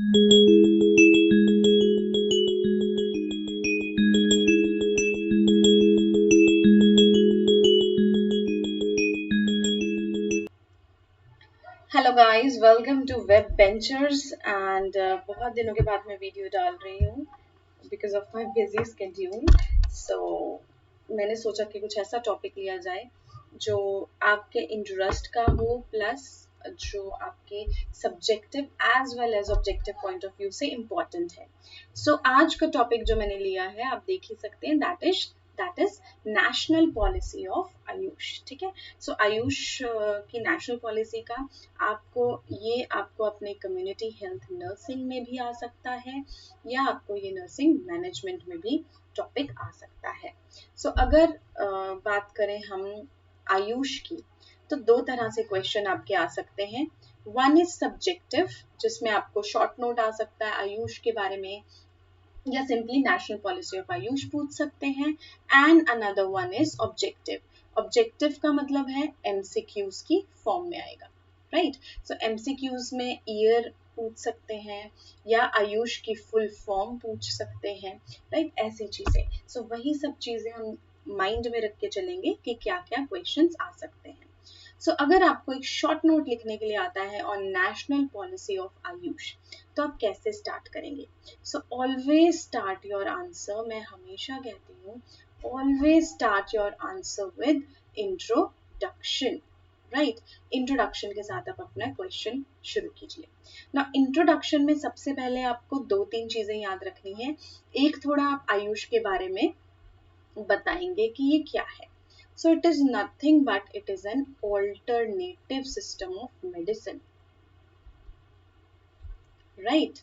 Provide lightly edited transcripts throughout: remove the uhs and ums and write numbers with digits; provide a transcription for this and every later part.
Hello guys, welcome to web benchers and बहुत दिनों के बाद मैं वीडियो डाल रही हूँ because of my busy schedule. So मैंने सोचा कि कुछ ऐसा टॉपिक लिया जाए जो आपके इंटरेस्ट का हो, प्लस जो आपके subjective as well as objective point of view से इम्पॉर्टेंट है। सो आज का टॉपिक जो मैंने लिया है आप देख ही सकते हैं, that is national policy of AYUSH. ठीक है, सो आयुष की नेशनल पॉलिसी का आपको अपने कम्युनिटी हेल्थ नर्सिंग में भी आ सकता है या आपको ये नर्सिंग मैनेजमेंट में भी टॉपिक आ सकता है। सो अगर बात करें हम आयुष की, तो दो तरह से क्वेश्चन आपके आ सकते हैं। वन इज सब्जेक्टिव, जिसमें आपको शॉर्ट नोट आ सकता है आयुष के बारे में, या simply national policy of Ayush पूछ सकते हैं। And another one is objective. Objective का मतलब है एमसीक्यूज की फॉर्म में आएगा, राइट। सो एमसीक्यूज में ईयर पूछ सकते हैं या आयुष की फुल फॉर्म पूछ सकते हैं, राइट, ऐसी चीजें। सो वही सब चीजें हम माइंड में रख के चलेंगे कि क्या क्या क्वेश्चंस आ सकते हैं। सो अगर आपको एक शॉर्ट नोट लिखने के लिए आता है on national policy of Ayush, तो आप कैसे स्टार्ट करेंगे? So always start your answer, मैं हमेशा कहती हूँ always start your answer with introduction, right. Introduction के साथ आप अपना क्वेश्चन शुरू कीजिए ना। इंट्रोडक्शन में सबसे पहले आपको दो तीन चीजें याद रखनी है। एक, थोड़ा आप आयुष के बारे में बताएंगे कि ये क्या है। So it is nothing but it is an alternative system of medicine, right?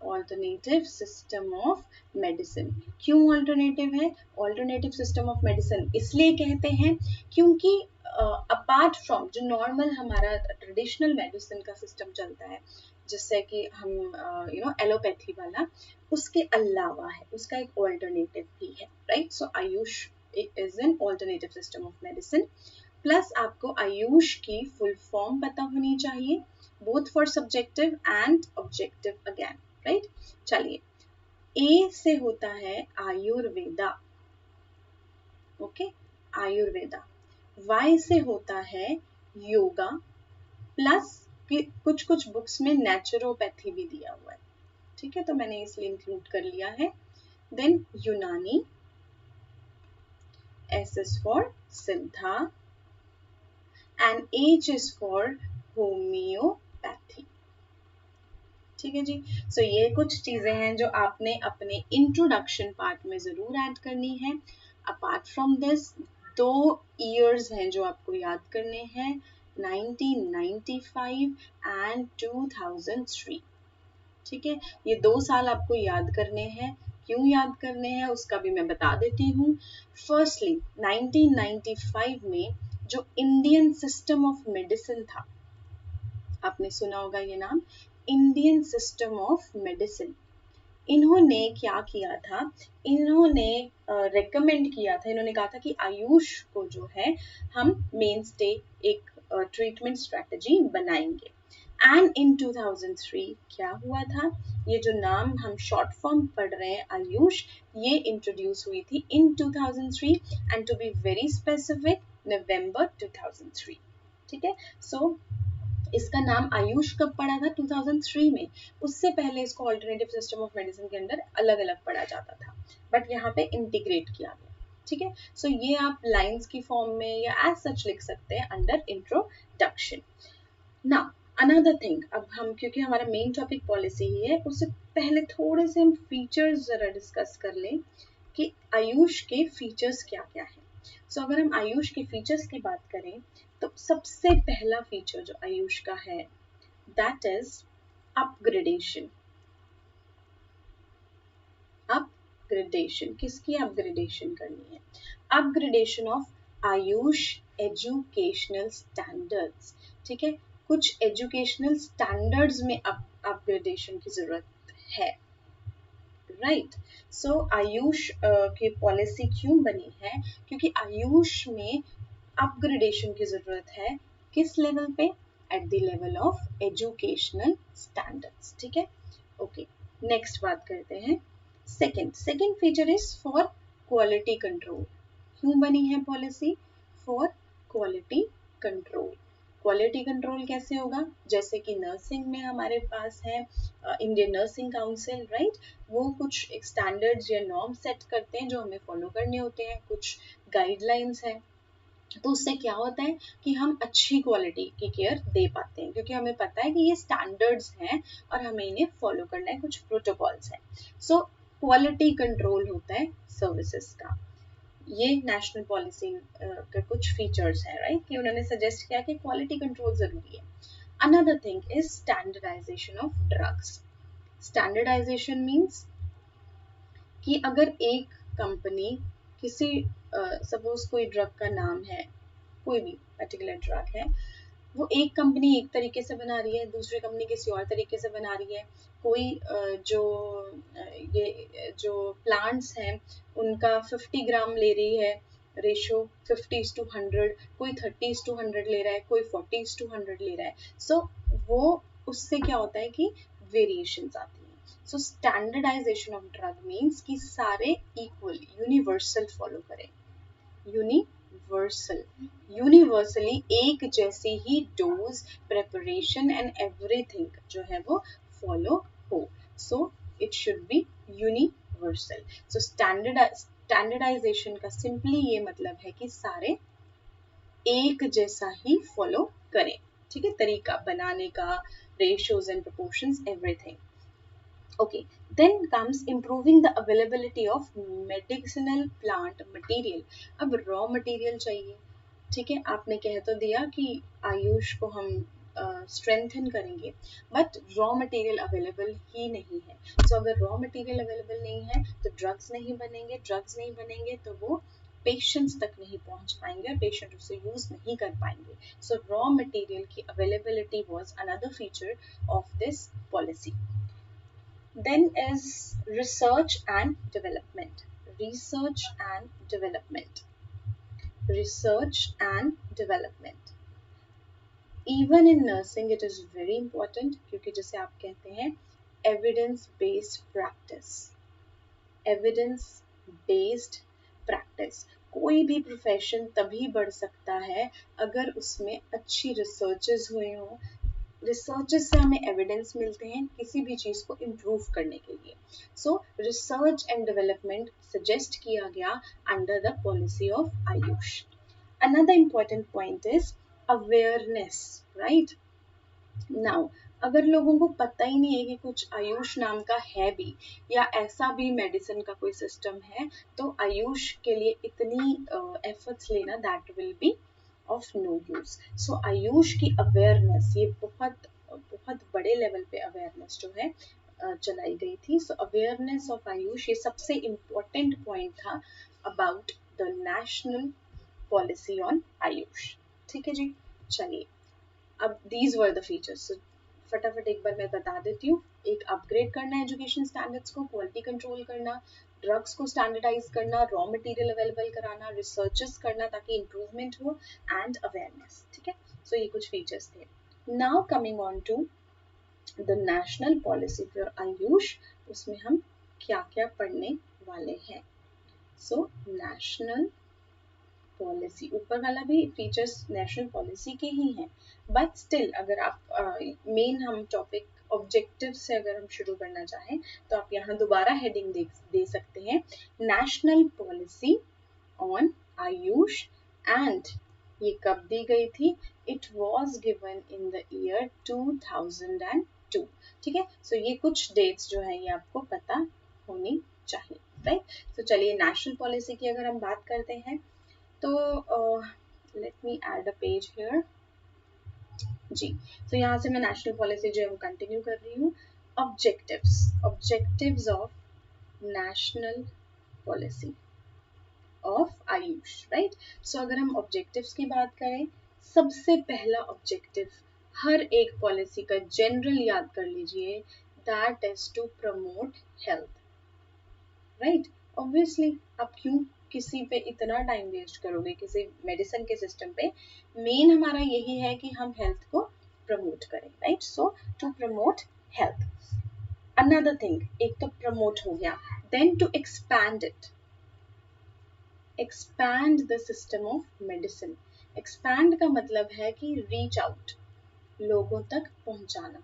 Alternative system of medicine। क्यों alternative है? Alternative system of medicine इसलिए कहते हैं क्योंकि अपार्ट फ्रॉम जो नॉर्मल हमारा ट्रेडिशनल मेडिसिन का सिस्टम चलता है, जिससे कि हम एलोपैथी वाला, उसके अलावा है उसका एक ऑल्टरनेटिव भी है, right. So Ayush is an alternative system of medicine. Plus आपको आयुष की फुल फॉर्म पता होनी चाहिए, both for subjective and objective again, right. चलिए, ए से होता है आयुर्वेदा, ओके, आयुर्वेदा। वाई से होता है योगा, प्लस कुछ कुछ बुक्स में नेचुरोपैथी भी दिया हुआ है, ठीक है, तो मैंने इसलिए इंक्लूड कर लिया है। देन यूनानी, एस इज फॉर सिद्धा, and H is for homeopathy, ठीक है जी। सो ये कुछ चीजें हैं जो आपने अपने इंट्रोडक्शन पार्ट में जरूर ऐड करनी है। अपार्ट फ्रॉम दिस, दो ईयर्स हैं जो आपको याद करने हैं, 1995 एंड 2003, ठीक है। ये 2 साल आपको याद करने हैं। क्यों याद करने हैं उसका भी मैं बता देती हूँ। फर्स्टली 1995 में जो इंडियन सिस्टम ऑफ मेडिसिन था, आपने सुना होगा ये नाम, इंडियन सिस्टम ऑफ मेडिसिन। इन्होंने क्या किया था, इन्होंने रेकमेंड किया था, इन्होंने कहा था कि आयुष को जो है हम मेन स्टे एक ट्रीटमेंट स्ट्रेटजी बनाएंगे। एंड इन 2003 क्या हुआ था, ये जो नाम हम शॉर्ट फॉर्म पढ़ रहे हैं आयुष, ये इंट्रोड्यूस हुई थी in 2003 and to be very specific November 2003, ठीक है। सो इसका नाम आयुष कब पड़ा था? 2003 में। उससे पहले इसको ऑल्टरनेटिव सिस्टम ऑफ मेडिसिन के अंदर अलग अलग पढ़ा जाता था, बट यहाँ पे इंटीग्रेट किया गया, ठीक है। सो ये आप लाइंस की फॉर्म में या एज सच लिख सकते हैं under introduction. Now another thing, अब हम क्योंकि हमारा मेन टॉपिक पॉलिसी ही है, उससे पहले थोड़े से हम फीचर्स जरा डिस्कस कर लें कि आयुष के फीचर्स क्या क्या हैं। सो अगर हम आयुष के फीचर्स की बात करें, तो सबसे पहला फीचर जो आयुष का है, दैट इज अपग्रेडेशन। अपग्रेडेशन किसकी अपग्रेडेशन करनी है? Upgradation of Ayush educational standards, ठीक है। कुछ एजुकेशनल स्टैंडर्ड्स में अपग्रेडेशन की जरूरत है, राइट। सो आयुष की पॉलिसी क्यों बनी है? क्योंकि आयुष में अपग्रेडेशन की जरूरत है। किस लेवल पे? at the level of educational standards. ठीक है, ओके नेक्स्ट बात करते हैं second feature is for quality control. क्यों बनी है policy? For quality control. Quality control कैसे होगा? जैसे कि नर्सिंग में हमारे पास है इंडियन नर्सिंग काउंसिल, राइट? वो कुछ एक स्टैंडर्ड्स या नॉर्म सेट करते हैं जो हमें फॉलो करने होते हैं, कुछ गाइडलाइंस है. तो उससे क्या होता है कि हम अच्छी क्वालिटी की केयर दे पाते हैं, क्योंकि हमें पता है कि ये स्टैंडर्ड्स हैं और हमें इन्हें फॉलो करना है, कुछ प्रोटोकॉल्स हैं. सो क्वालिटी कंट्रोल होता है सर्विसेज का. ये नेशनल पॉलिसी के कुछ फीचर्स हैं, राइट? कि उन्होंने सजेस्ट किया कि क्वालिटी कंट्रोल जरूरी है. Another thing is standardisation of drugs. Standardisation means कि अगर एक कंपनी किसी सपोज कोई ड्रग का नाम है, कोई भी पर्टिकुलर ड्रग है, वो एक कंपनी एक तरीके से बना रही है, दूसरी कंपनी किसी और तरीके से बना रही है. कोई ये जो प्लांट्स हैं उनका 50 ग्राम ले रही है रेशो 50:100, कोई 30:100 ले रहा है, कोई 40:100 ले रहा है. सो वो उससे क्या होता है कि वेरिएशंस आती हैं. So standardisation of drug means कि सारे इक्वल यूनिवर्सल फॉलो करें. यूनिवर्सली एक जैसी ही डोज, प्रेपरेशन एंड एवरीथिंग जो है वो फॉलो हो. So it should be universal. So standardisation का सिंपली ये मतलब है कि सारे एक जैसा ही फॉलो करें. ठीक है, तरीका बनाने का, ratios and proportions, everything. Okay, then comes improving the availability of medicinal plant material. अब raw material चाहिए. ठीक है, आपने कह तो दिया कि आयुष को हम स्ट्रेंथन करेंगे, बट रॉ मटेरियल अवेलेबल ही नहीं है. सो अगर रॉ मटेरियल अवेलेबल नहीं है तो ड्रग्स नहीं बनेंगे तो वो पेशेंट्स तक नहीं पहुंच पाएंगे और पेशेंट उसे यूज नहीं कर पाएंगे. सो रॉ मटेरियल की availability was another feature of this policy. Then is research and development. Research and development. Research and development. Even in nursing it is very important, क्योंकि जैसे आप कहते हैं evidence based practice. Evidence based practice. कोई भी profession तभी बढ़ सकता है अगर उसमें अच्छी रिसर्चेस हुए हों. रिसर्चेस से हमें एविडेंस मिलते हैं किसी भी चीज को इम्प्रूव करने के लिए. सो रिसर्च एंड डेवलपमेंट सजेस्ट किया गया under the policy of Ayush. Another important point is awareness, right? Now अगर लोगों को पता ही नहीं है कि कुछ आयुष नाम का है भी, या ऐसा भी मेडिसिन का कोई सिस्टम है, तो आयुष के लिए इतनी एफर्ट्स लेना that will be of no use. So Ayush की अवेयरनेस, ये बहुत बड़े लेवल पे अवेयरनेस जो है चलाई गई थी. सो अवेयरनेस ऑफ आयुष ये सबसे इम्पोर्टेंट पॉइंट था about the national policy on Ayush. ठीक है जी, चलिए अब दीज वर द फीचर्स. फटाफट एक बार मैं बता देती हूँ. एक, अपग्रेड करना एजुकेशन स्टैंडर्ड्स को, क्वालिटी कंट्रोल करना, ड्रग्स को स्टैंडर्डाइज करना, रॉ मटेरियल अवेलेबल कराना, रिसर्चेस करना ताकि इम्प्रूवमेंट हो, एंड अवेयरनेस. ठीक है, सो ये कुछ फीचर्स थे. Now coming on to the national policy for AYUSH, उसमें हम क्या क्या पढ़ने वाले हैं. सो नेशनल पॉलिसी, ऊपर वाला भी फीचर्स नेशनल पॉलिसी के ही हैं, बट स्टिल अगर आप मेन हम टॉपिक ऑब्जेक्टिव से अगर हम शुरू करना चाहें तो आप यहाँ दोबारा हेडिंग दे सकते हैं, national policy on Ayush. And ये कब दी गई थी? It was given in the year 2002. ठीक है, सो ये कुछ डेट्स जो है ये आपको पता होनी चाहिए, राइट? तो चलिए नेशनल पॉलिसी की अगर हम बात करते हैं तो let me add a page here जी. तो यहाँ से मैं नेशनल पॉलिसी जो है वो कंटिन्यू कर रही हूँ. Objectives of national policy of AYUSH, right? So अगर हम ऑब्जेक्टिव्स की बात करें, सबसे पहला ऑब्जेक्टिव हर एक पॉलिसी का जनरल याद कर लीजिए, that is to promote health, right? Obviously आप क्यों किसी पे इतना टाइम वेस्ट करोगे किसी मेडिसिन के सिस्टम पे. मेन हमारा यही है कि हम हेल्थ को प्रमोट करें, right? So to promote health. Another thing, एक तो प्रमोट हो गया, then to expand it, expand the system of medicine. Expand का मतलब है कि रीच आउट, लोगों तक पहुंचाना,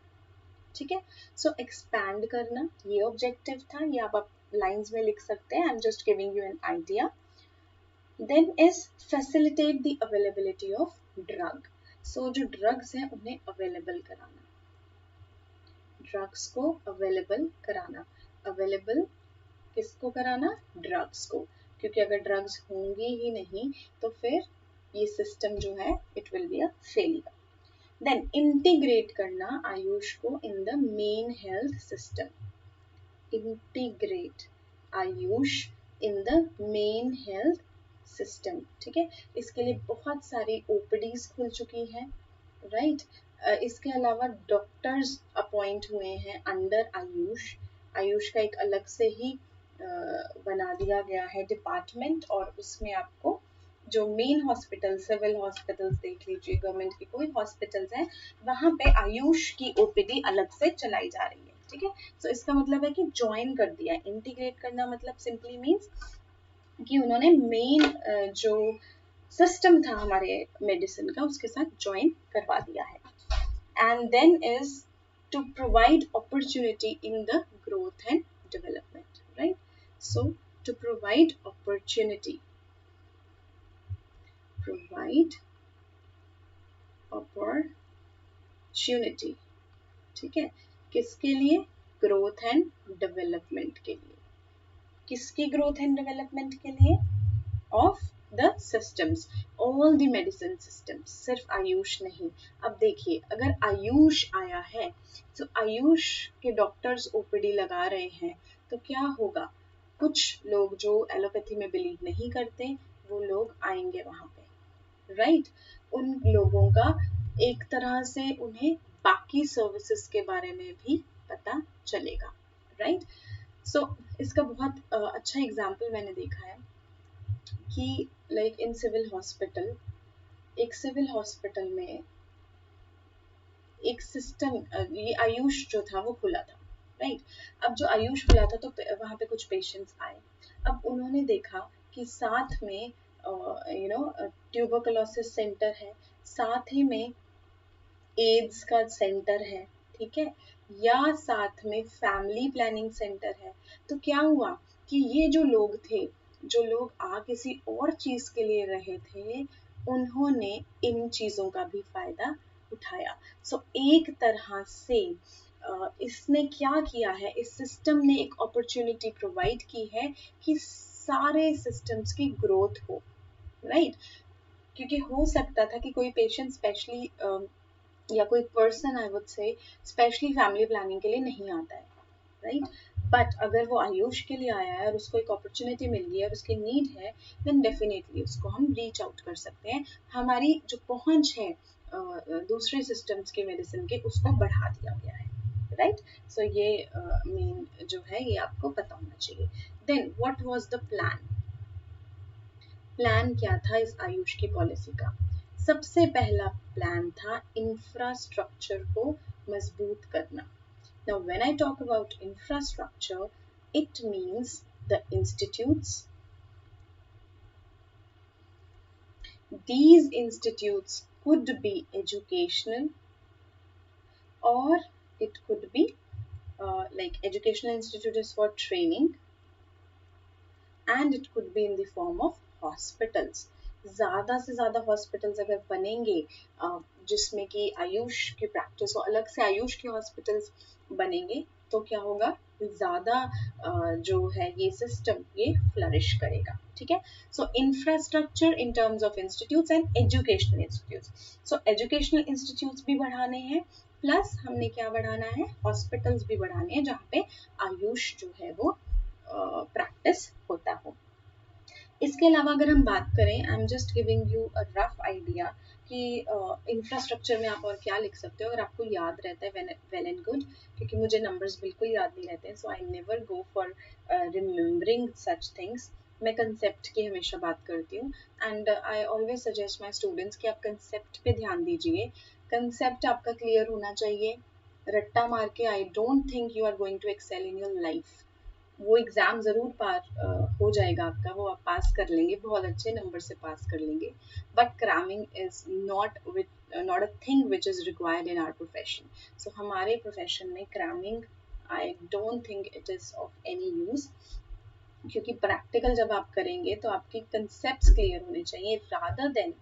ठीक है? सो एक्सपैंड करना, ये ऑब्जेक्टिव था, ये आप लाइंस में लिख सकते हैं. I am just giving you an idea. Then is facilitate the availability of drug. So जो ड्रग्स हैं उन्हें अवेलेबल कराना, ड्रग्स को अवेलेबल कराना. अवेलेबल किसको कराना? ड्रग्स को, क्योंकि अगर ड्रग्स होंगी ही नहीं तो फिर ये सिस्टम जो है it will be a failure. Then integrate करना आयुष को in the main health system. Integrate AYUSH in the main health system, ठीक है? इसके लिए बहुत सारी ओपीडीज खुल चुकी हैं, राइट? इसके अलावा डॉक्टर्स अपॉइंट हुए हैं अंडर आयुष. आयुष का एक अलग से ही बना दिया गया है डिपार्टमेंट, और उसमें आपको जो मेन हॉस्पिटल, सिविल हॉस्पिटल्स देख लीजिए, गवर्नमेंट की कोई हॉस्पिटल्स हैं, वहां पे आयुष की ओपीडी अलग से चलाई जा रही है, ठीक है? सो इसका मतलब है कि ज्वाइन कर दिया. इंटीग्रेट करना मतलब सिंपली मीन्स कि उन्होंने मेन जो सिस्टम था हमारे मेडिसिन का उसके साथ ज्वाइन करवा दिया है. And then is to provide opportunity in the growth and development, right? So to provide opportunity, provide opportunity, ठीक है? किसके लिए? ग्रोथ एंड डेवलपमेंट के लिए. किसकी ग्रोथ एंड डेवलपमेंट के लिए? Of the systems, all the medicine systems, सिर्फ आयुष नहीं. अब देखिए, अगर आयुष आया है तो आयुष के डॉक्टर्स ओपीडी लगा रहे हैं, तो क्या होगा? कुछ लोग जो एलोपैथी में बिलीव नहीं करते वो लोग आएंगे वहां पे, राइट? उन लोगों का एक तरह से उन्हें बाकी सर्विसेज के बारे में भी पता चलेगा, राइट? सो इसका बहुत अच्छा एग्जाम्पल मैंने देखा है कि लाइक इन सिविल हॉस्पिटल, एक सिविल हॉस्पिटल में एक सिस्टम, ये आयुष जो था वो खुला था, राइट? अब जो आयुष खुला था तो वहां पे कुछ पेशेंट्स आए. अब उन्होंने देखा कि साथ में ट्यूबरकुलोसिस सेंटर है, साथ ही में एड्स का सेंटर है, ठीक है, या साथ में फैमिली प्लानिंग सेंटर है. तो क्या हुआ कि ये जो लोग थे, जो लोग आ किसी और चीज के लिए रहे थे, उन्होंने इन चीजों का भी फायदा उठाया. सो एक तरह से इसने क्या किया है, इस सिस्टम ने एक अपॉर्चुनिटी प्रोवाइड की है कि सारे सिस्टम्स की ग्रोथ हो, राइट? क्योंकि हो सकता था कि कोई पेशेंट स्पेशली या कोई person, I would say, specially family planning के लिए नहीं आता है, राइट? बट अगर वो आयुष के लिए आया है और उसको एक अपॉर्चुनिटी मिल गई है और उसकी नीड है, देन डेफिनेटली उसको हम रीच आउट कर सकते हैं. हमारी जो पहुंच है दूसरे सिस्टम्स के मेडिसिन के, उसको बढ़ा दिया गया है, राइट? सो ये मेन जो है ये आपको पता होना चाहिए. Then what was the plan? Plan क्या था इस आयुष की पॉलिसी का? सबसे पहला प्लान था इंफ्रास्ट्रक्चर को मजबूत करना. Now when I talk about infrastructure, it means the institutes. These institutes could be educational, or it could be like educational institute is for training, and it could be in the form of hospitals. ज़्यादा से ज़्यादा hospitals अगर बनेंगे जिसमें कि आयुष की practice हो, अलग से आयुष के हॉस्पिटल्स बनेंगे, तो क्या होगा? ज़्यादा जो है ये सिस्टम ये फ्लरिश करेगा, ठीक है? So infrastructure in terms of institutes and educational institutes. So educational institutes भी बढ़ाने हैं, प्लस हमने क्या बढ़ाना है? हॉस्पिटल्स भी बढ़ाने हैं जहाँ पे आयुष जो है वो प्रैक्टिस होता हो. इसके अलावा अगर हम बात करें, आई am just giving you a rough idea कि इंफ्रास्ट्रक्चर में आप और क्या लिख सकते हो. अगर आपको याद रहता है वेल एंड गुड, क्योंकि मुझे नंबर्स बिल्कुल याद नहीं रहते हैं, so I never go for remembering such things. मैं कंसेप्ट की हमेशा बात करती हूँ, and I always suggest my students कि आप कंसेप्ट पे ध्यान दीजिए. कंसेप्ट आपका क्लियर होना चाहिए। रट्टा मार के I don't think you are going to excel in your life. वो एग्जाम जरूर पार हो जाएगा आपका, वो आप पास कर लेंगे, बहुत अच्छे नंबर से पास कर लेंगे, but cramming is not a thing which is required in our profession. So हमारे प्रोफेशन में cramming I don't think it is of any use, क्योंकि प्रैक्टिकल जब आप करेंगे तो आपके कंसेप्ट क्लियर होने चाहिए रादर देन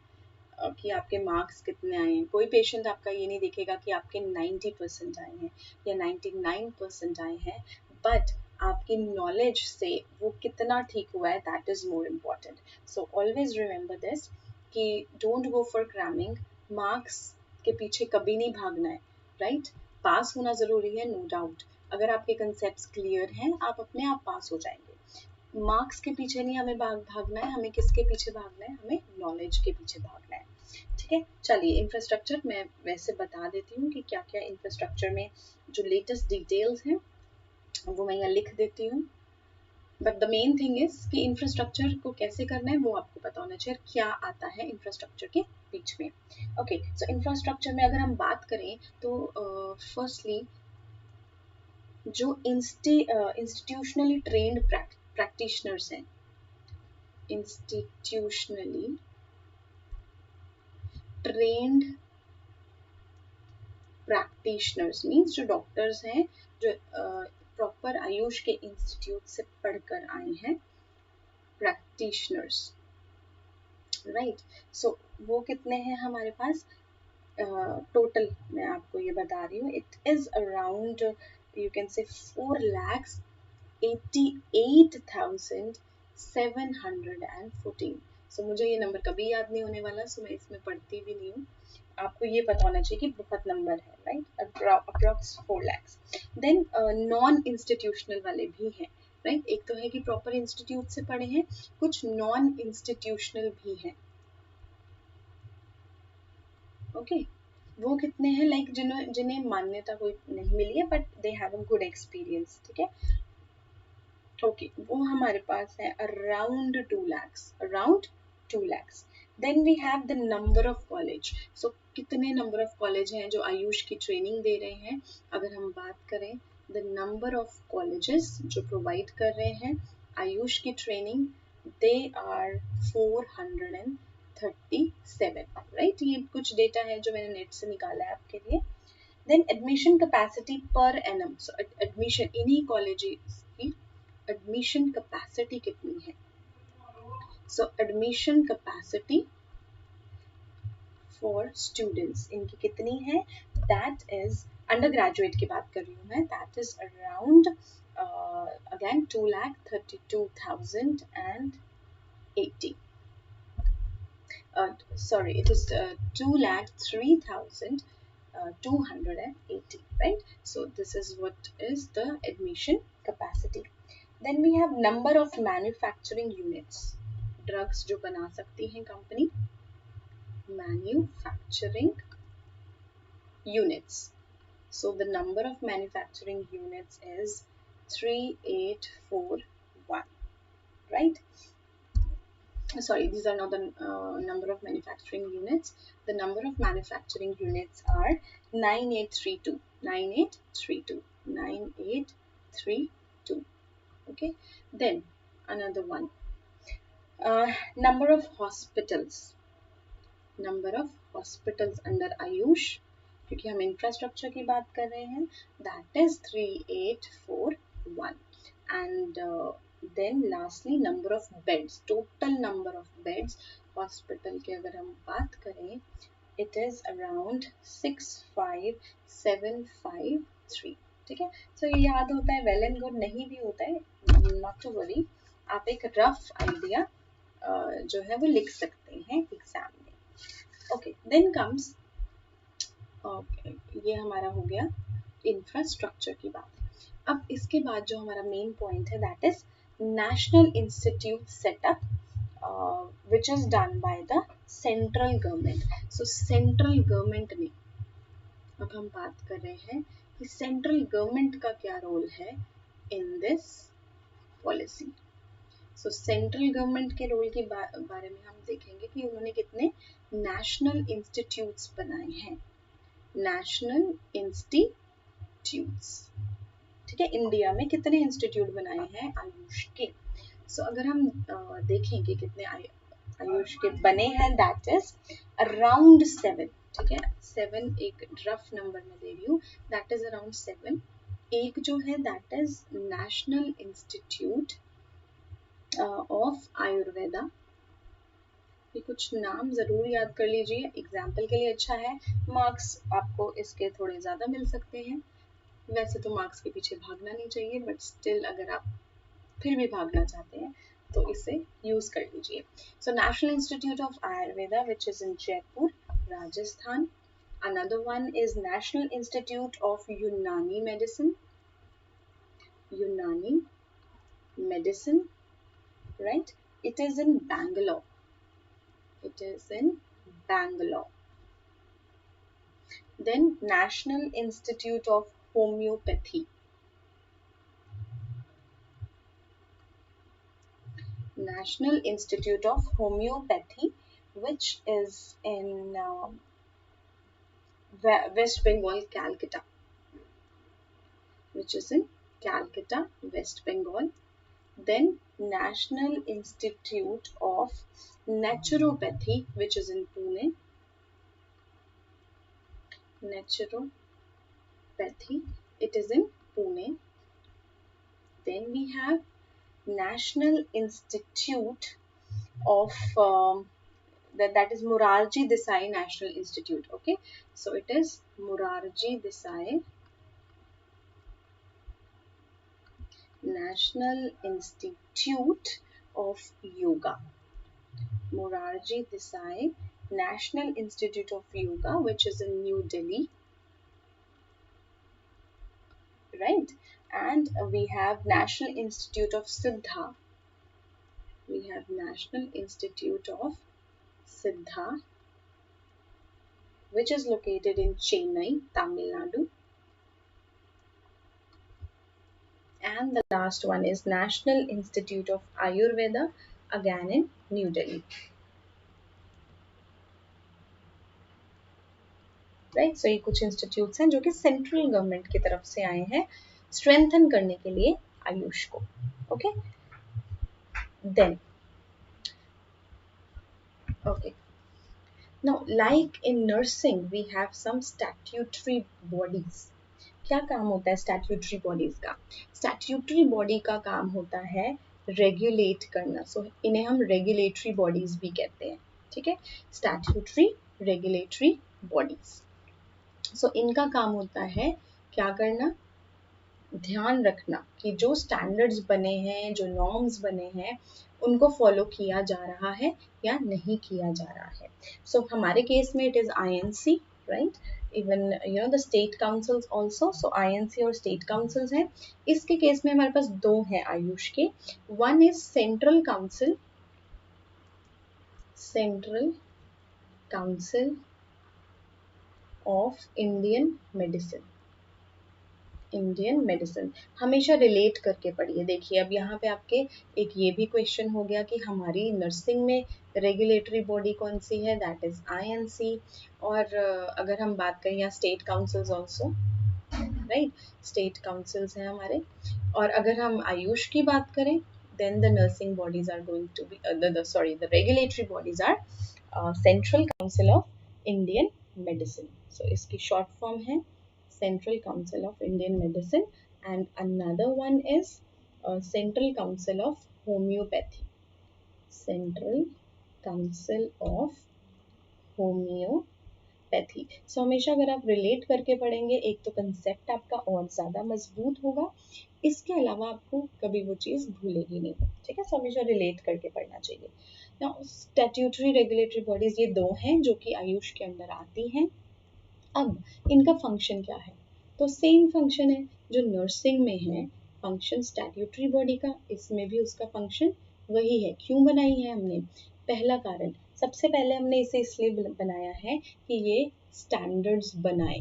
कि आपके मार्क्स कितने आए हैं। कोई पेशेंट आपका ये नहीं देखेगा कि आपके 90% आए हैं या 99% आए हैं, बट आपकी नॉलेज से वो कितना ठीक हुआ है, that is more important. So always remember this कि don't go for cramming. Marks के पीछे कभी नहीं भागना है, राइट? पास होना जरूरी है, नो डाउट। अगर आपके कंसेप्ट क्लियर हैं, आप अपने आप पास हो जाएंगे। मार्क्स के पीछे नहीं हमें भागना है, हमें किसके पीछे भागना है? हमें नॉलेज के पीछे भागना है। ठीक है, चलिए इंफ्रास्ट्रक्चर मैं वैसे बता देती हूँ कि क्या क्या इंफ्रास्ट्रक्चर में जो लेटेस्ट डिटेल्स हैं वो मैं यहाँ लिख देती हूँ। But the main thing is कि इंफ्रास्ट्रक्चर को कैसे करना है वो आपको पता होना चाहिए, क्या आता है इंफ्रास्ट्रक्चर के बीच में। ओके, सो इंफ्रास्ट्रक्चर में अगर हम बात करें तो फर्स्टली जो इंस्टीट्यूशनली ट्रेन्ड प्रैक्टिशनर्स हैं, इंस्टीट्यूशनली ट्रेन्ड प्रैक्टिशनर्स मीन्स जो डॉक्टर्स हैं, जो प्रॉपर आयुष के इंस्टीट्यूट से पढ़कर आए हैं, प्रैक्टिशनर्स, राइट? सो वो कितने हैं हमारे पास? टोटल मैं आपको ये बता रही हूँ, it is around you can say 4,88,714। सो मुझे ये नंबर कभी याद नहीं होने वाला, सो मैं इसमें पढ़ती भी नहीं हूँ। आपको ये पता होना चाहिए कि बहुत नंबर है, right? Approx 4 lakhs। Then non institutional वाले भी हैं, राइट? एक तो है कि प्रॉपर इंस्टीट्यूट से पढ़े हैं, कुछ नॉन इंस्टीट्यूशनल भी हैं। ओके, वो कितने हैं? लाइक जिन्हें मान्यता कोई नहीं मिली है but they have a good experience. ठीक है, ओके, वो हमारे पास है around 2 lakhs, around 2 lakhs। Then we have the number of college. So कितने नंबर ऑफ कॉलेज हैं जो आयुष की ट्रेनिंग दे रहे हैं? अगर हम बात करें द नंबर ऑफ कॉलेजेस जो प्रोवाइड कर रहे हैं आयुष की ट्रेनिंग, दे आर 437, राइट? ये कुछ डेटा है जो मैंने नेट से निकाला है आपके लिए। देन एडमिशन कैपेसिटी पर एनम, सो एडमिशन इन्हीं कॉलेजेस की एडमिशन कैपेसिटी कितनी है? So admission capacity for students इनकी कितनी है? दैट इज अंडर ग्रेजुएट की बात कर रही हूँ मैं, that is around again 2,32,080। Sorry, it is 2,03,280, right? So this is what is the admission capacity. Then we have number of manufacturing units. Drugs जो बना सकती हैं company, manufacturing units. So the number of manufacturing units is 3841, right? Sorry, these are not the number of manufacturing units. The number of manufacturing units are 9832, 9832, 9832. Okay, then another one, number of hospitals, number of hospitals under Ayush, क्योंकि हम infrastructure की बात कर रहे हैं, that is 3841. And then lastly number of beds, total number of beds hospital के अगर हम बात करें, it is around 65,753. ठीक है, so ये याद होता है, well and good, नहीं भी होता है not to worry, आप एक रफ आइडिया जो है वो लिख सकते हैं एग्जाम में। ओके, देन कम्स, ये हमारा हो गया इंफ्रास्ट्रक्चर की बात। अब इसके बाद जो हमारा मेन पॉइंट है that is national institute setup which is done by the central government. So central government ने, अब हम बात कर रहे हैं कि सेंट्रल गवर्नमेंट का क्या रोल है in this policy. So central government के रोल के बारे में हम देखेंगे कि उन्होंने कितने नेशनल इंस्टीट्यूट्स बनाए हैं। National institutes. ठीक है, इंडिया में कितने इंस्टीट्यूट बनाए हैं आयुष के? सो अगर हम देखें कि कितने आयुष के बने हैं, दैट इज अराउंड 7। ठीक है, 7 एक रफ नंबर में दे रही हूँ, दैट इज अराउंड 7। एक जो है that is national institute of Ayurveda. ये कुछ नाम जरूर याद कर लीजिए, एग्जाम्पल के लिए अच्छा है। मार्क्स आपको इसके थोड़े ज्यादा मिल सकते हैं। वैसे तो मार्क्स के पीछे भागना नहीं चाहिए, बट स्टिल अगर आप फिर भी भागना चाहते हैं तो इसे यूज कर लीजिए। So national institute of Ayurveda which is in Jaipur, Rajasthan. Another one is National Institute of Unani Medicine. Unani Medicine, right? It is in Bangalore. It is in Bangalore. Then National Institute of Homeopathy. National Institute of Homeopathy, which is in West Bengal, Calcutta. Which is in Calcutta, West Bengal. Then National Institute of Naturopathy, which is in Pune. Naturopathy, it is in Pune. Then we have National Institute of that is Morarji Desai National Institute. Okay, so it is Morarji Desai National Institute of Yoga. Morarji Desai National Institute of Yoga, which is in New Delhi, right? And we have National Institute of Siddha. We have National Institute of Siddha, which is located in Chennai, Tamil Nadu. And the last one is National Institute of Ayurveda, again in New Delhi. Right, so ये कुछ institutes हैं जो कि central government की तरफ से आए हैं स्ट्रेंथन करने के लिए आयुष को। Okay, then okay, now like in nursing we have some statutory bodies. क्या काम होता है स्टैट्यूटरी बॉडीज का? स्टैट्यूटरी बॉडी का काम होता है रेगुलेट करना। सो इन्हें हम रेगुलेटरी बॉडीज भी कहते हैं। ठीक है, स्टैट्यूटरी रेगुलेटरी बॉडीज। सो इनका काम होता है क्या करना? ध्यान रखना कि जो स्टैंडर्ड्स बने हैं, जो नॉर्म्स बने हैं, उनको फॉलो किया जा रहा है या नहीं किया जा रहा है। सो हमारे केस में it is INC, right? Even you know the state councils also. So INC और स्टेट काउंसिल्स हैं। इसके केस में हमारे पास दो हैं आयुष के। One is central council, central council of Indian medicine. Indian medicine हमेशा रिलेट करके पढ़िए। देखिए अब यहाँ पे आपके एक ये भी क्वेश्चन हो गया कि हमारी नर्सिंग में रेगुलेटरी बॉडी कौन सी है, दैट इज INC। और अगर हम बात करें यहाँ state councils also, right, state councils हैं हमारे। और अगर हम आयुष की बात करें then the nursing bodies are going to be the regulatory bodies are Central Council of Indian Medicine. So इसकी short form है Central Council of Indian Medicine, and another one is Central Council of Homeopathy. Central Council of Homeopathy. So हमेशा अगर आप relate करके पढ़ेंगे, एक तो concept आपका और ज़्यादा मजबूत होगा, इसके अलावा आपको कभी वो चीज़ भूलेगी नहीं। ठीक है, सो हमेशा रिलेट करके पढ़ना चाहिए। नाउ स्टैट्यूटरी रेगुलेटरी बॉडीज ये दो हैं जो कि आयुष के अंदर आती हैं। अब इनका फंक्शन क्या है? तो सेम फंक्शन है जो नर्सिंग में है, फंक्शन स्टैट्यूटरी बॉडी का, इसमें भी उसका फंक्शन वही है। क्यों बनाई है हमने? पहला कारण, सबसे पहले हमने इसे इसलिए बनाया है कि ये स्टैंडर्ड्स बनाए,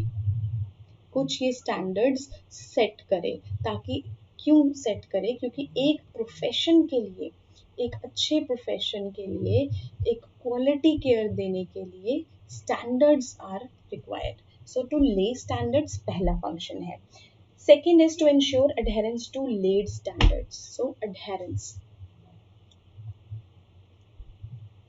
कुछ ये स्टैंडर्ड्स सेट करे। ताकि क्यों सेट करे? क्योंकि एक प्रोफेशन के लिए, एक अच्छे प्रोफेशन के लिए, एक क्वालिटी केयर देने के लिए standards are required. So to lay standards पहला फंक्शन है. Second is to ensure adherence to laid standards. So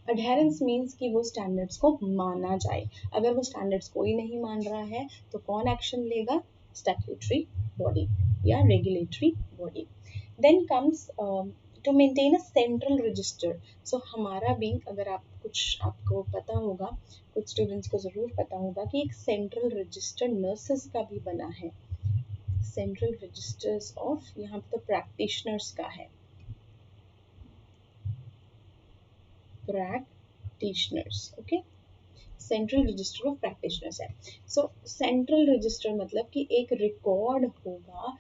adherence means कि वो स्टैंडर्ड्स को माना जाए. अगर वो स्टैंडर्ड्स कोई नहीं मान रहा है तो कौन एक्शन लेगा? स्टैट्यूटरी बॉडी या regulatory body. Then comes to maintain a central register. So हमारा भी, अगर आप कुछ आपको पता होगा, कुछ स्टूडेंट्स को ज़रूर पता होगा कि एक सेंट्रल रजिस्टर नर्सेस का भी बना है. सेंट्रल रजिस्टर्स ऑफ, यहाँ पे तो प्रैक्टिशनर्स का है, practitioners. Okay, central register of practitioners है. सो सेंट्रल रजिस्टर मतलब कि एक रिकॉर्ड होगा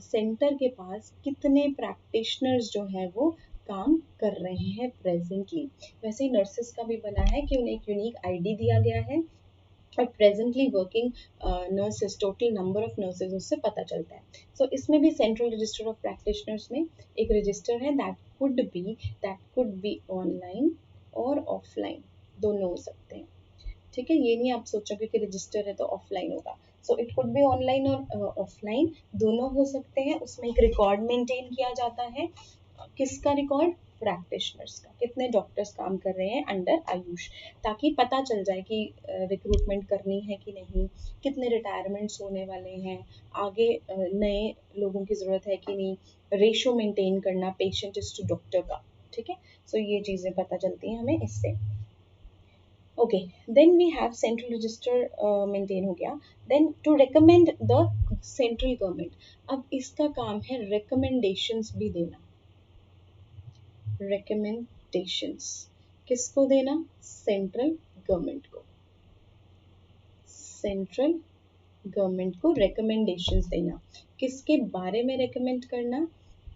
सेंटर के पास कितने प्रैक्टिशनर्स जो है वो काम कर रहे हैं प्रेजेंटली. वैसे ही नर्सेस का भी बना है कि उन्हें एक यूनिक आईडी दिया गया है और presently working nurses, total number of nurses उससे पता चलता है. सो इसमें भी सेंट्रल रजिस्टर ऑफ प्रैक्टिशनर्स में एक रजिस्टर है दैट कुड बी ऑनलाइन और ऑफलाइन, दोनों हो सकते हैं. ठीक है, ये नहीं आप सोचोगे कि रजिस्टर है तो ऑफलाइन होगा. So it could be online और ऑफलाइन, दोनों हो सकते हैं. उसमें एक रिकॉर्ड मेंटेन किया जाता है. किसका रिकॉर्ड? प्रैक्टिशनर्स का. कितने डॉक्टर्स काम कर रहे हैं अंडर आयुष, ताकि पता चल जाए कि रिक्रूटमेंट करनी है कि नहीं, कितने रिटायरमेंट्स होने वाले हैं, आगे नए लोगों की ज़रूरत है कि नहीं, रेशो मेंटेन करना पेशेंट इज टू डॉक्टर का. ठीक है, सो ये चीज़ें पता चलती हैं हमें इससे. Okay, then we have central register maintain हो गया. Then to recommend the central government. अब इसका काम है रिकमेंडेशंस भी देना. रिकमेंडेशंस किसको देना? सेंट्रल गवर्नमेंट को. सेंट्रल गवर्नमेंट को रिकमेंडेशंस देना. किसके बारे में रिकमेंड करना?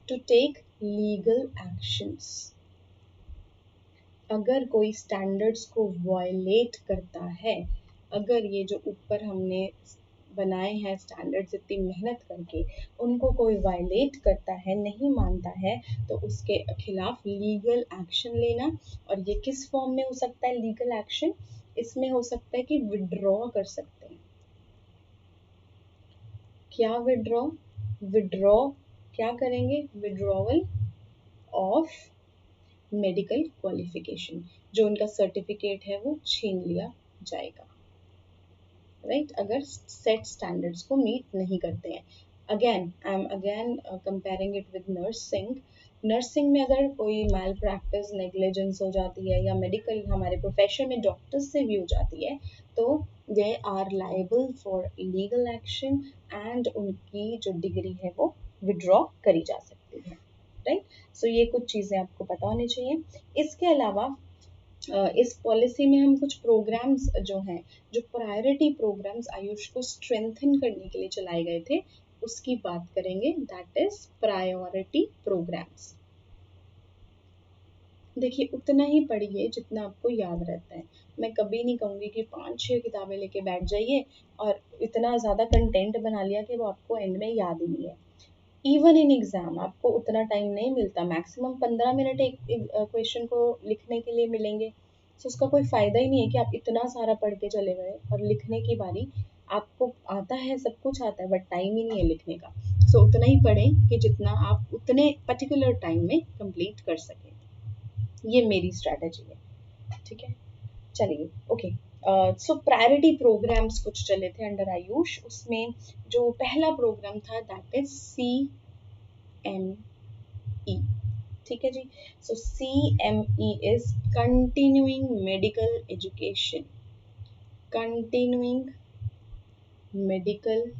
To take legal actions. अगर कोई स्टैंडर्ड्स को वायलेट करता है, अगर ये जो ऊपर हमने बनाए हैं स्टैंडर्ड्स इतनी मेहनत करके, उनको कोई वायलेट करता है, नहीं मानता है, तो उसके खिलाफ लीगल एक्शन लेना. और ये किस फॉर्म में हो सकता है लीगल एक्शन? इसमें हो सकता है कि विड्रॉ कर सकते हैं. क्या विड्रॉ? विड्रॉ क्या करेंगे? Withdrawal of medical qualification. जो उनका सर्टिफिकेट है वो छीन लिया जाएगा. राइट, अगर सेट स्टैंडर्ड्स को मीट नहीं करते हैं. Again I am again comparing it with nursing. Nursing में अगर कोई मैल प्रैक्टिस, नेग्लिजेंस हो जाती है, या मेडिकल हमारे प्रोफेशन में डॉक्टर्स से भी हो जाती है, तो they are liable for legal action and उनकी जो डिग्री है वो विड्रॉ करी जा सकती है. राइट, सो ये कुछ चीज़ें आपको पता होनी चाहिए. इसके अलावा इस पॉलिसी में हम कुछ प्रोग्राम्स जो हैं, जो प्रायोरिटी प्रोग्राम्स आयुष को स्ट्रेंथन करने के लिए चलाए गए थे, उसकी बात करेंगे. That is priority programmes. देखिए, उतना ही पढ़िए जितना आपको याद रहता है. मैं कभी नहीं कहूँगी कि 5-6 किताबें लेके बैठ जाइए और इतना ज़्यादा कंटेंट बना लिया कि वो आपको एंड में याद ही नहीं है. इवन इन एग्जाम आपको उतना टाइम नहीं मिलता. मैक्सिमम 15 मिनट एक क्वेश्चन को लिखने के लिए मिलेंगे. तो उसका कोई फ़ायदा ही नहीं है कि आप इतना सारा पढ़ के चले गए और लिखने की बारी आपको आता है, सब कुछ आता है, बट टाइम ही नहीं है लिखने का. सो उतना ही पढ़ें कि जितना आप उतने पर्टिकुलर टाइम में कंप्लीट कर सकें. ये मेरी स्ट्रैटेजी है. ठीक है, चलिए. ओके, सो प्रायोरिटी प्रोग्राम्स कुछ चले थे अंडर आयुष. उसमें जो पहला प्रोग्राम था दैट इज CME. ठीक है जी. सो CME is continuing medical education. Continuing medical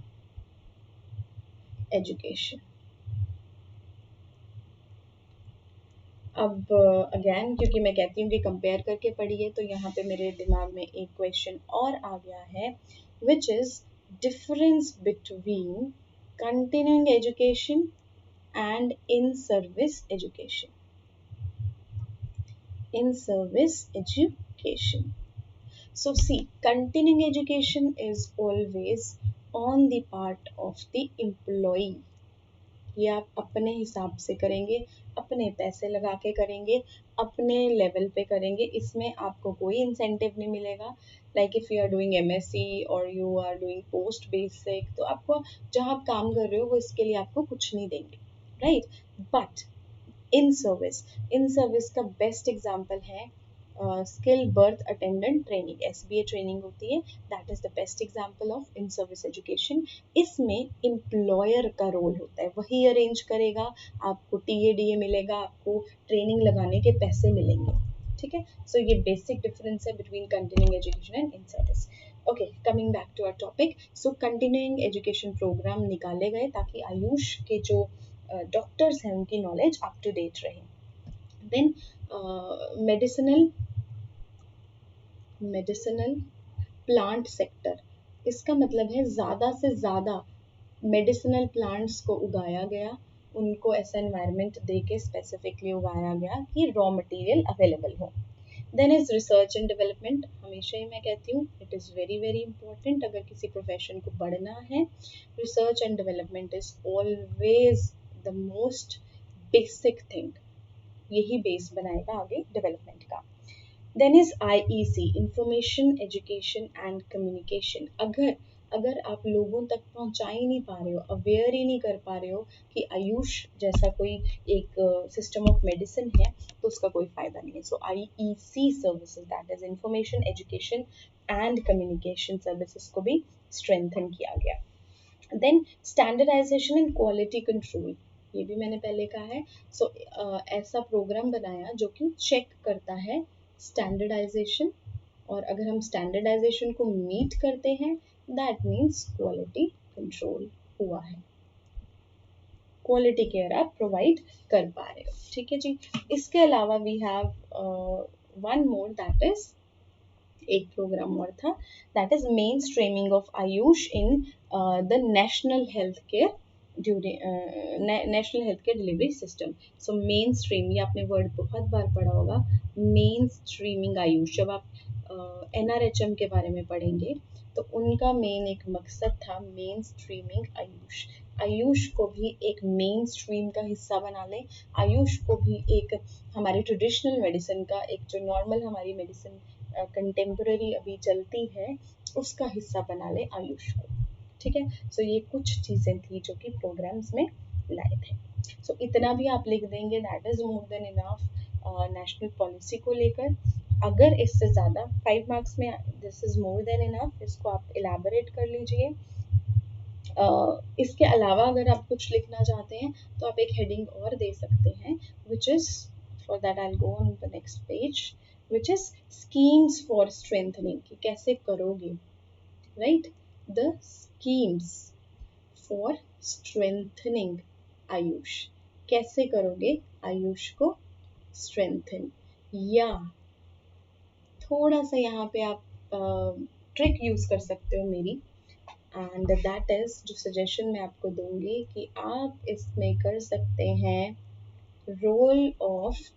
education. अब अगेन क्योंकि मैं कहती हूँ कि कंपेयर करके पढ़िए, तो यहाँ पे मेरे दिमाग में एक क्वेश्चन और आ गया है, which is difference between continuing education and in service education. In service education. So see, continuing education is always on the part of the employee. ये आप अपने हिसाब से करेंगे, अपने पैसे लगा के करेंगे, अपने लेवल पे करेंगे, इसमें आपको कोई इंसेंटिव नहीं मिलेगा। Like if you are doing MSc और you are doing post basic, तो आपको जहाँ आप काम कर रहे हो वो इसके लिए आपको कुछ नहीं देंगे, राइट। बट इन सर्विस का बेस्ट एग्जाम्पल है skill birth attendant training, SBA training होती है, that is the best example of in service education. इसमें एम्प्लॉयर का रोल होता है, वही अरेंज करेगा, आपको टीएडीए मिलेगा, आपको ट्रेनिंग लगाने के पैसे मिलेंगे, ठीक है। सो ये बेसिक डिफरेंस है between continuing education and in service. Okay, coming back to our topic. So continuing education programme निकाले गए ताकि आयुष के जो डॉक्टर्स हैं उनकी नॉलेज अप टू डेट रहे। देन मेडिसिनल प्लांट सेक्टर, इसका मतलब है ज़्यादा से ज़्यादा मेडिसिनल प्लांट्स को उगाया गया, उनको ऐसा एनवायरनमेंट दे के स्पेसिफिकली उगाया गया कि रॉ मटेरियल अवेलेबल हो। Then is research and development, हमेशा ही मैं कहती हूँ it is very very important अगर किसी प्रोफेशन को बढ़ना है। Research and development is always the most basic thing, यही बेस बनाएगा आगे डेवलपमेंट का। Then is IEC, information education and communication. अगर आप लोगों तक पहुंचा ही नहीं पा रहे हो, अवेयर ही नहीं कर पा रहे हो कि आयुष जैसा कोई एक सिस्टम ऑफ मेडिसिन है, तो उसका कोई फायदा नहीं है। So IEC services, that is information education and communication services, को भी स्ट्रेंथन किया गया। Then standardisation and quality control, ये भी मैंने पहले कहा है। सो ऐसा प्रोग्राम बनाया जो कि चेक करता है स्टैंडर्डाइजेशन, और अगर हम स्टैंडर्डाइजेशन को मीट करते हैं दैट मीन्स क्वालिटी कंट्रोल हुआ है, क्वालिटी केयर आप प्रोवाइड कर पा रहे हो, ठीक है जी। इसके अलावा we have one more, that is एक प्रोग्राम और था, that is main streaming of AYUSH in the national health care national health care delivery system. So main stream, ये आपने वर्ड बहुत बार पढ़ा होगा, मेन स्ट्रीमिंग आयुष। जब आप एनआरएचएम के बारे में पढ़ेंगे तो उनका मेन एक मकसद था मेन स्ट्रीमिंग आयुष। आयुष को भी एक मेन स्ट्रीम का हिस्सा बना लें, आयुष को भी एक हमारी ट्रेडिशनल मेडिसिन का, एक जो नॉर्मल हमारी मेडिसिन कंटेम्पररी अभी चलती है, उसका हिस्सा बना ले आयुष को, ठीक है। सो ये कुछ चीज़ें थी जो कि प्रोग्राम्स में लाए थे। सो इतना भी आप लिख देंगे, that is more than enough national policy को लेकर। अगर इससे ज़्यादा 5 मार्क्स में, this is more than enough, इसको आप इलाबोरेट कर लीजिए। इसके अलावा अगर आप कुछ लिखना चाहते हैं तो आप एक हेडिंग और दे सकते हैं, which is, for that I will go on the next page, which is schemes for strengthening, कि कैसे करोगे, right, the schemes for strengthening Ayush, कैसे करोगे आयुष को strengthen, या थोड़ा सा यहाँ पे आप ट्रिक यूज कर सकते हो मेरी, एंड दैट इज, जो सजेशन मैं आपको दूंगी कि आप इसमें कर सकते हैं रोल ऑफ,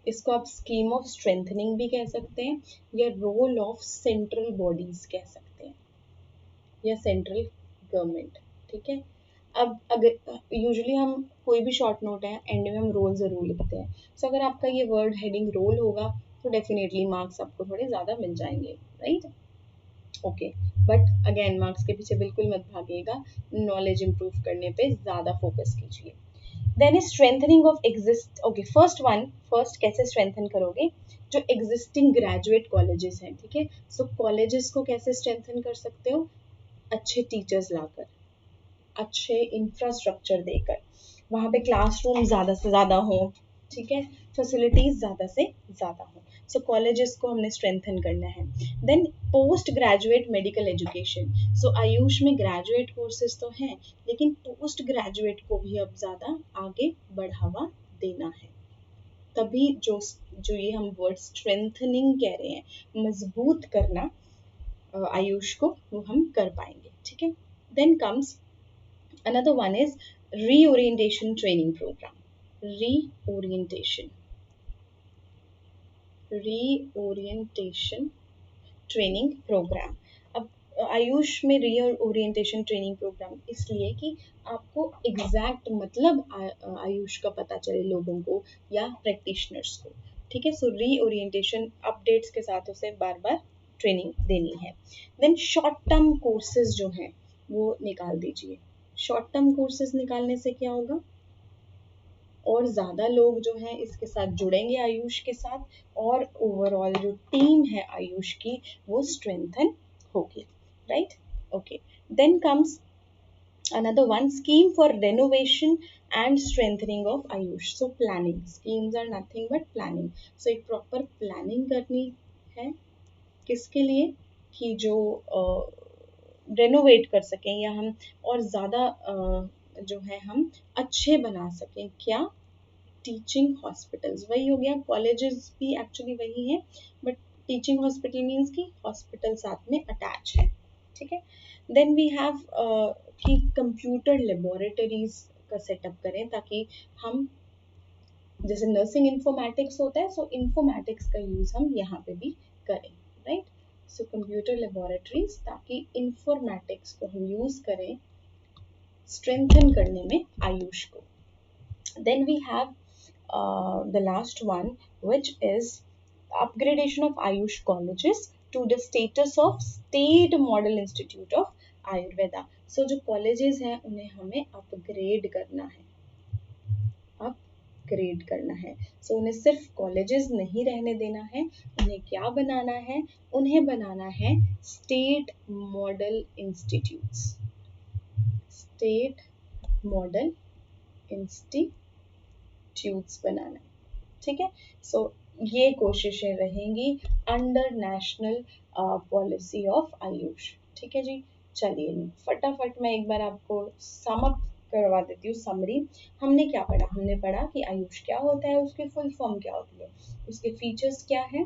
इसको आप स्कीम ऑफ स्ट्रेंथनिंग भी कह सकते हैं, या रोल ऑफ सेंट्रल बॉडीज कह सकते हैं, या सेंट्रल गवर्नमेंट, ठीक है। अब अगर यूजुअली हम कोई भी शॉर्ट नोट है एंड में हम रोल ज़रूर लिखते हैं, सो अगर आपका ये वर्ड हेडिंग रोल होगा तो डेफिनेटली मार्क्स आपको थोड़े ज़्यादा मिल जाएंगे, right. Okay, but again marks के पीछे बिल्कुल मत भागिएगा, नॉलेज इंप्रूव करने पे ज़्यादा फोकस कीजिए। Then is strengthening of exist, okay, first कैसे स्ट्रेंथन करोगे, जो एग्जिस्टिंग ग्रेजुएट कॉलेजेस हैं, ठीक है। सो कॉलेजेस को कैसे स्ट्रेंथन कर सकते हो, अच्छे टीचर्स लाकर, अच्छे इंफ्रास्ट्रक्चर देकर, वहाँ पे क्लासरूम ज़्यादा से ज़्यादा हो, ठीक है, फैसिलिटीज़ ज़्यादा से ज़्यादा हो। सो कॉलेजेस को हमने स्ट्रेंथन करना है। Then post graduate medical education, so AYUSH में ग्रेजुएट कोर्सेज तो हैं, लेकिन पोस्ट ग्रेजुएट को भी अब ज़्यादा आगे बढ़ावा देना है, तभी जो ये हम वर्ड स्ट्रेंथनिंग कह रहे हैं, मजबूत करना आयुष को, वो हम कर पाएंगे, ठीक है। Then comes another one is reorientation training program, reorientation training programme. अब आयुष में रीओरिएंटेशन ट्रेनिंग प्रोग्राम इसलिए कि आपको एग्जैक्ट मतलब आयुष का पता चले लोगों को या प्रैक्टिशनर्स को, ठीक है। सो रीओरिएंटेशन अपडेट्स के साथ उसे बार बार ट्रेनिंग देनी है। देन शॉर्ट टर्म कोर्सेज जो हैं वो निकाल दीजिए। शॉर्ट टर्म कोर्सेज निकालने से क्या होगा, और ज़्यादा लोग जो हैं इसके साथ जुड़ेंगे आयुष के साथ, और ओवरऑल जो टीम है आयुष की वो स्ट्रेंथन होगी, right. Okay, then comes another one, scheme for renovation and strengthening of Ayush. So planning, schemes are nothing but planning. So एक proper planning करनी है किसके लिए, कि जो रेनोवेट कर सकें या हम और ज़्यादा जो है हम अच्छे बना सकें। क्या, टीचिंग हॉस्पिटल्स, वही हो गया, कॉलेजेस भी एक्चुअली वही है, बट टीचिंग हॉस्पिटल मीन्स कि हॉस्पिटल साथ में अटैच है, ठीक है। देन वी हैव कि कंप्यूटर लेबोरेटरीज का सेटअप करें ताकि हम, जैसे नर्सिंग इंफॉर्मेटिक्स होता है, सो इंफॉर्मेटिक्स का यूज हम यहाँ पे भी करें, राइट। सो कंप्यूटर लेबोरेटरीज ताकि इंफॉर्मेटिक्स को हम यूज करें स्ट्रेंथन करने में आयुष को। Then we have the last one, which is upgradation of Ayush colleges to the status of State Model Institute of Ayurveda. So जो colleges हैं उन्हें हमें upgrade करना है, अपग्रेड करना है। सो उन्हें सिर्फ कॉलेजेस नहीं रहने देना है, उन्हें क्या बनाना है, उन्हें बनाना है state model institutes, state model institutes बनाना, ठीक है। सो ये कोशिशें रहेंगी under national policy of AYUSH, ठीक है जी। चलिए फटाफट मैं एक बार आपको सम अप करवा देती हूँ, समरी। हमने क्या पढ़ा, हमने पढ़ा कि आयुष क्या होता है, उसकी फुल फॉर्म क्या होती है, उसके फीचर्स क्या है।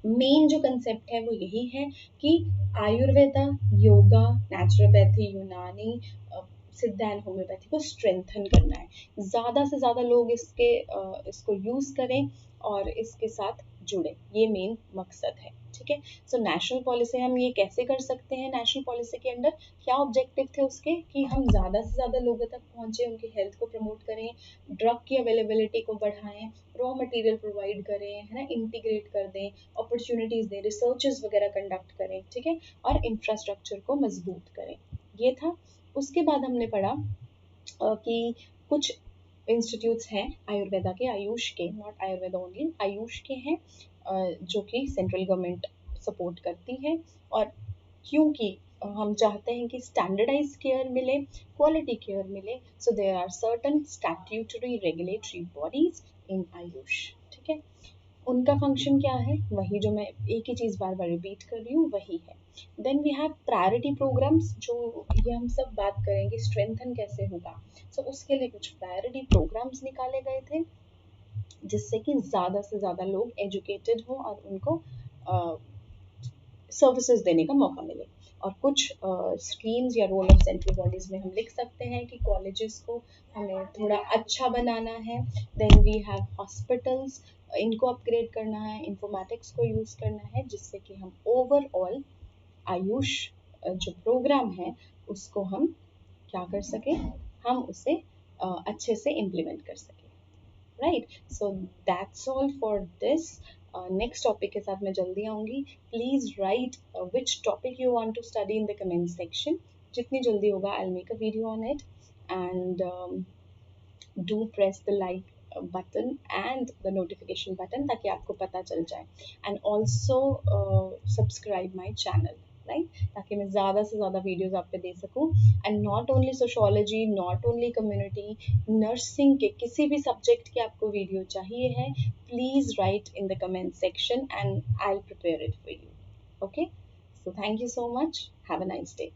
मेन जो कंसेप्ट है वो यही है कि आयुर्वेदा, योगा, नेचुरोपैथी, यूनानी, सिद्ध एंड होम्योपैथी को स्ट्रेंथन करना है, ज़्यादा से ज़्यादा लोग इसको यूज़ करें और इसके साथ जुड़े, ये मेन मकसद है, ठीक है। सो नेशनल पॉलिसी हम ये कैसे कर सकते हैं, नेशनल पॉलिसी के अंदर क्या ऑब्जेक्टिव थे उसके, कि हम ज़्यादा से ज़्यादा लोगों तक पहुँचे, उनकी हेल्थ को प्रमोट करें, ड्रग की अवेलेबिलिटी को बढ़ाएं, रॉ मटेरियल प्रोवाइड करें, है ना, इंटीग्रेट कर दें, अपॉर्चुनिटीज़ दें, रिसर्चेस वगैरह कंडक्ट करें, ठीक है, और इंफ्रास्ट्रक्चर को मजबूत करें, ये था। उसके बाद हमने पढ़ा कि कुछ इंस्टीट्यूट्स हैं आयुर्वेदा के, आयुष के, नॉट आयुर्वेदा ओनली, आयुष के हैं जो कि सेंट्रल गवर्नमेंट सपोर्ट करती है, और क्योंकि हम चाहते हैं कि स्टैंडर्डाइज केयर मिले, क्वालिटी केयर मिले, so there are certain statutory regulatory bodies in AYUSH, ठीक है। उनका फंक्शन क्या है, वही जो मैं एक ही चीज़ बार बार रिपीट कर रही हूँ वही है। Then we have priority programmes, जो ये हम सब बात करेंगे स्ट्रेंथन कैसे होगा। सो उसके लिए कुछ प्रायोरिटी प्रोग्राम्स निकाले गए थे जिससे कि ज़्यादा से ज़्यादा लोग एजुकेटेड हों और उनको सर्विसेज देने का मौका मिले। और कुछ स्ट्रीम्स या रोल ऑफ सेंट्रल बॉडीज में हम लिख सकते हैं कि कॉलेजेस को हमें थोड़ा अच्छा बनाना है। देन वी हैव हॉस्पिटल्स, इनको अपग्रेड करना है, इंफॉर्मेटिक्स को यूज़ करना है, जिससे कि हम ओवरऑल आयुष जो प्रोग्राम है उसको हम क्या कर सकें, हम उसे अच्छे से इम्प्लीमेंट कर सकें, right. So that's all for this. Next topic के साथ मैं जल्दी आऊँगी। Please write which topic you want to study in the comment section, जितनी जल्दी होगा I will make a video on it, and do press the like button and the notification button ताकि आपको पता चल जाए, and also subscribe my channel, right, ताकि मैं ज़्यादा से ज़्यादा वीडियोज़ आप पे दे सकूँ। And not only sociology, not only community, nursing के किसी भी सब्जेक्ट की आपको वीडियो चाहिए है, please write in the comment section and I will prepare it for you, okay. So thank you so much, have a nice day.